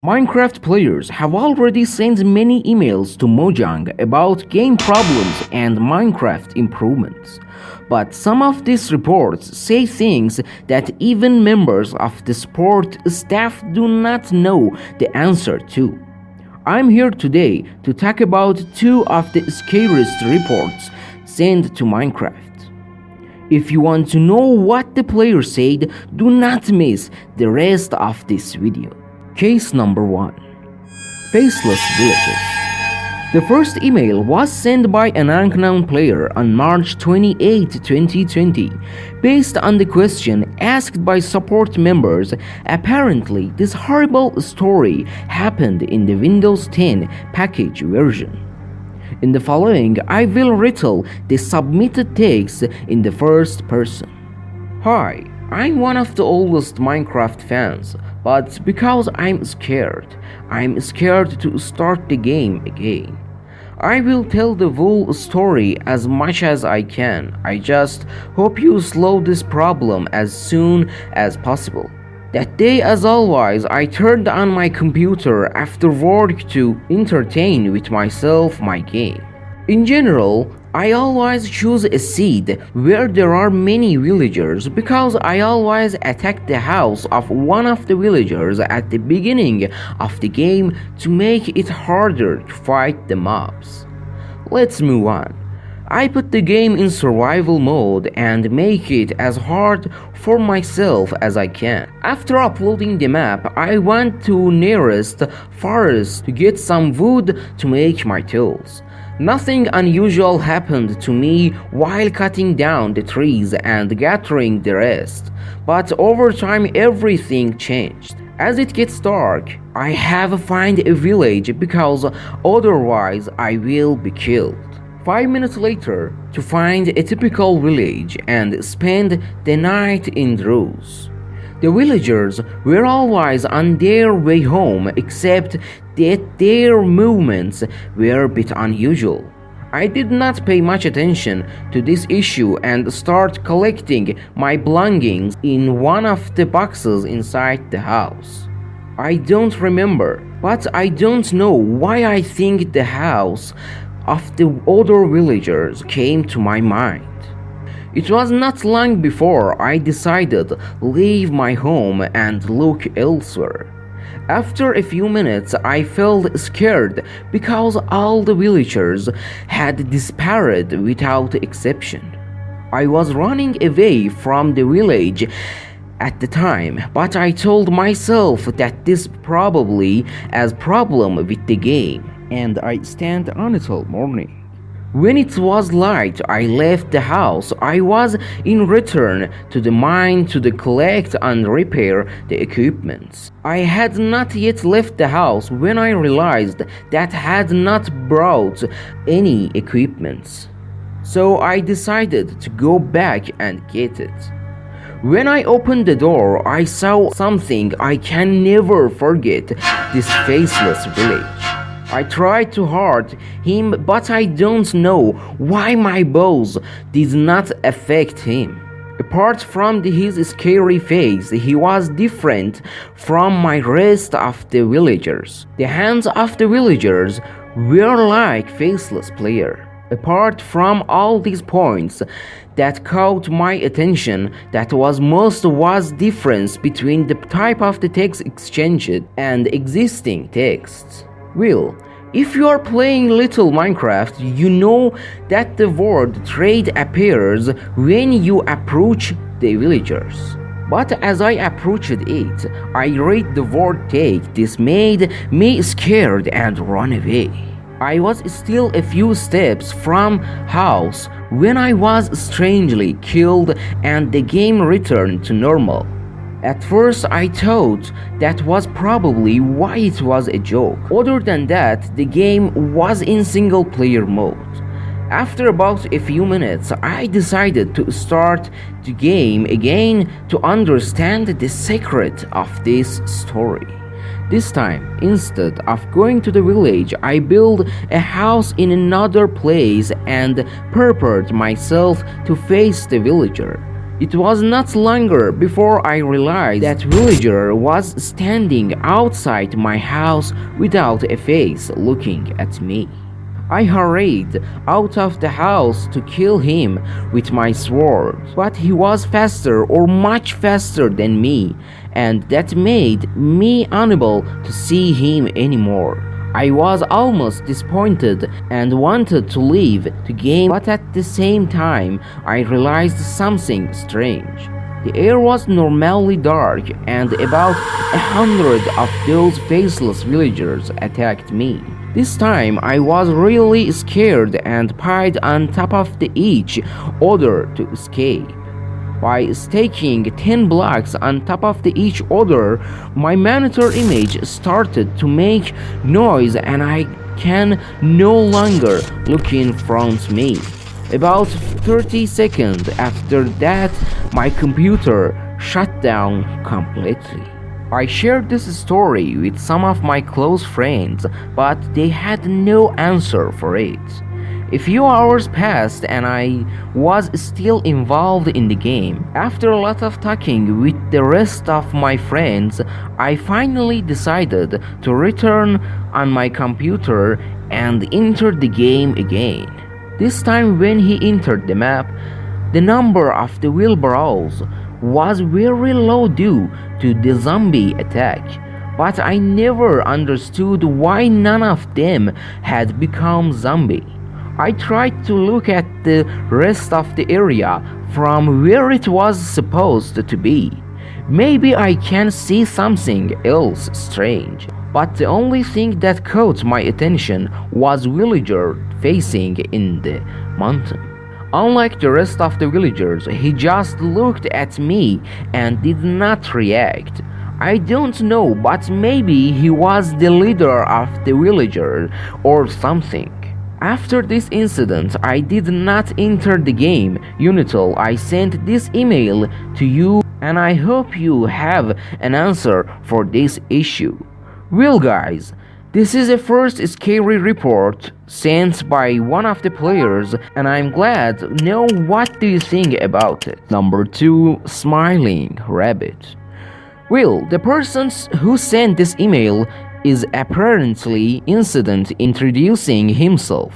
Minecraft players have already sent many emails to Mojang about game problems and Minecraft improvements. But some of these reports say things that even members of the support staff do not know the answer to. I'm here today to talk about two of the scariest reports sent to Minecraft. If you want to know what the player said, do not miss the rest of this video. Case number 1. Faceless Villagers. The first email was sent by an unknown player on March 28, 2020. Based on the question asked by support members, apparently this horrible story happened in the Windows 10 package version. In the following, I will retell the submitted text in the first person. Hi, I'm one of the oldest Minecraft fans, but because I'm scared to start the game again. I will tell the whole story as much as I can. I just hope you solve this problem as soon as possible. That day, as always, I turned on my computer after work to entertain with myself my game. In general, I always choose a seed where there are many villagers because I always attack the house of one of the villagers at the beginning of the game to make it harder to fight the mobs. Let's move on. I put the game in survival mode and make it as hard for myself as I can. After uploading the map, I went to nearest forest to get some wood to make my tools. Nothing unusual happened to me while cutting down the trees and gathering the rest, but over time everything changed. As it gets dark, I have to find a village because otherwise I will be killed. 5 minutes later, to find a typical village and spend the night indoors. The villagers were always on their way home, except that their movements were a bit unusual. I did not pay much attention to this issue and start collecting my belongings in one of the boxes inside the house. I don't remember, but I don't know why I think the house of the other villagers came to my mind. It was not long before I decided to leave my home and look elsewhere. After a few minutes, I felt scared because all the villagers had disappeared without exception. I was running away from the village at the time, but I told myself that this probably has problem with the game, and I stand on it all morning. When it was light, I left the house. I was in return to the mine to collect and repair the equipment. I had not yet left the house when I realized that I had not brought any equipment. So I decided to go back and get it. When I opened the door, I saw something I can never forget: this faceless village. I tried to hurt him, but I don't know why my bows did not affect him. Apart from his scary face, he was different from my rest of the villagers. The hands of the villagers were like faceless player. Apart from all these points that caught my attention, that was difference between the type of the text exchanged and existing texts. Well, if you are playing Little Minecraft, you know that the word trade appears when you approach the villagers. But as I approached it, I read the word take. This made me scared and run away. I was still a few steps from house when I was strangely killed and the game returned to normal. At first I thought that was probably why it was a joke. Other than that, the game was in single player mode. After about a few minutes, I decided to start the game again to understand the secret of this story. This time, instead of going to the village, I built a house in another place and prepared myself to face the villager. It was not longer before I realized that villager was standing outside my house without a face looking at me. I hurried out of the house to kill him with my sword, but he was faster or much faster than me, and that made me unable to see him anymore. I was almost disappointed and wanted to leave the game, but at the same time I realized something strange. The air was normally dark and about 100 of those faceless villagers attacked me. This time I was really scared and piled on top of each other to escape. By staking 10 blocks on top of each other, my monitor image started to make noise and I can no longer look in front of me. About 30 seconds after that, my computer shut down completely. I shared this story with some of my close friends, but they had no answer for it. A few hours passed and I was still involved in the game. After a lot of talking with the rest of my friends, I finally decided to return on my computer and enter the game again. This time when he entered the map, the number of the wheelbarrows was very low due to the zombie attack, but I never understood why none of them had become zombie. I tried to look at the rest of the area from where it was supposed to be. Maybe I can see something else strange. But the only thing that caught my attention was villager facing in the mountain. Unlike the rest of the villagers, he just looked at me and did not react. I don't know, but maybe he was the leader of the villager or something. After this incident, I did not enter the game until I sent this email to you, and I hope you have an answer for this issue. Well guys, this is a first scary report sent by one of the players and I'm glad to know what do you think about it. Number 2, Smiling Rabbit. Well, the person who sent this email is apparently innocent introducing himself.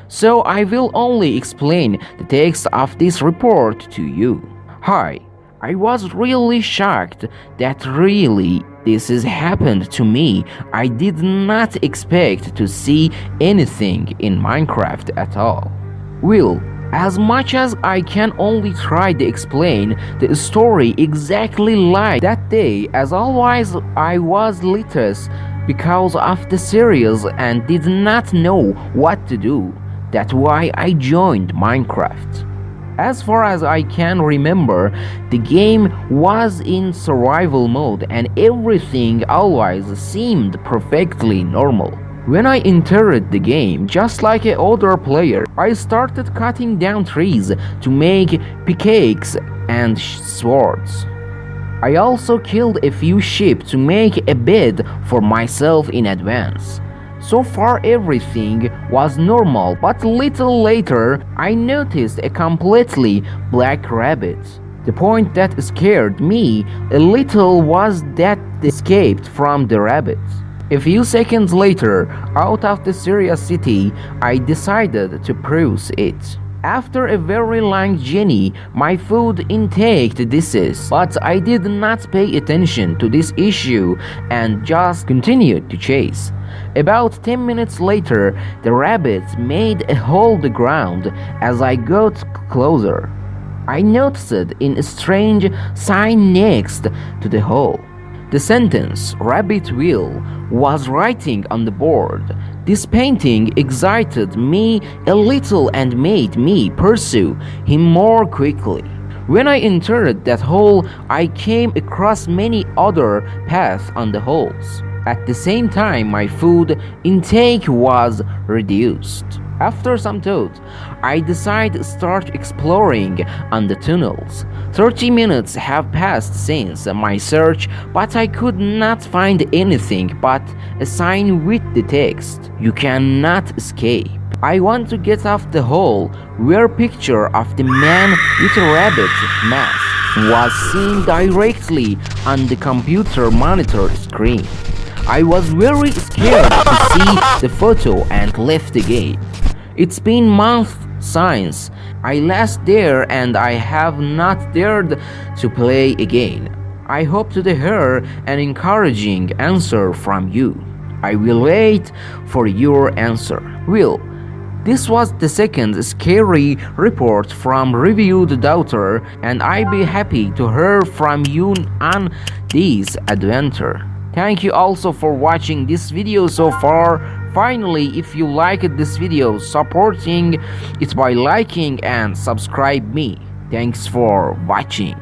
So I will only explain the text of this report to you. Hi, I was really shocked that really this has happened to me. I did not expect to see anything in Minecraft at all. Well, as much as I can only try to explain the story exactly like that day, as always I was littlest because of the series and did not know what to do. That's why I joined Minecraft. As far as I can remember, the game was in survival mode and everything always seemed perfectly normal. When I entered the game, just like a other player, I started cutting down trees to make pickaxes and swords. I also killed a few sheep to make a bed for myself in advance. So far everything was normal, but a little later I noticed a completely black rabbit. The point that scared me a little was that they escaped from the rabbit. A few seconds later, out of the serious city, I decided to peruse it. After a very long journey, my food intake decreased, but I did not pay attention to this issue and just continued to chase. About 10 minutes later, the rabbit made a hole in the ground as I got closer. I noticed a strange sign next to the hole. The sentence, "Rabbit will," was writing on the board. This painting excited me a little and made me pursue him more quickly. When I entered that hole, I came across many other paths on the holes. At the same time, my food intake was reduced. After some thought, I decided to start exploring on the tunnels. 30 minutes have passed since my search, but I could not find anything but a sign with the text, "You cannot escape." I want to get off the hole where picture of the man with a rabbit mask was seen directly on the computer monitor screen. I was very scared to see the photo and left the game. It's been months since I last there and I have not dared to play again. I hope to hear an encouraging answer from you. I will wait for your answer. Will, this was the second scary report from Reviewed Daughter, and I'd be happy to hear from you on this adventure. Thank you also for watching this video so far. Finally, if you liked this video, supporting it by liking and subscribe me. Thanks for watching.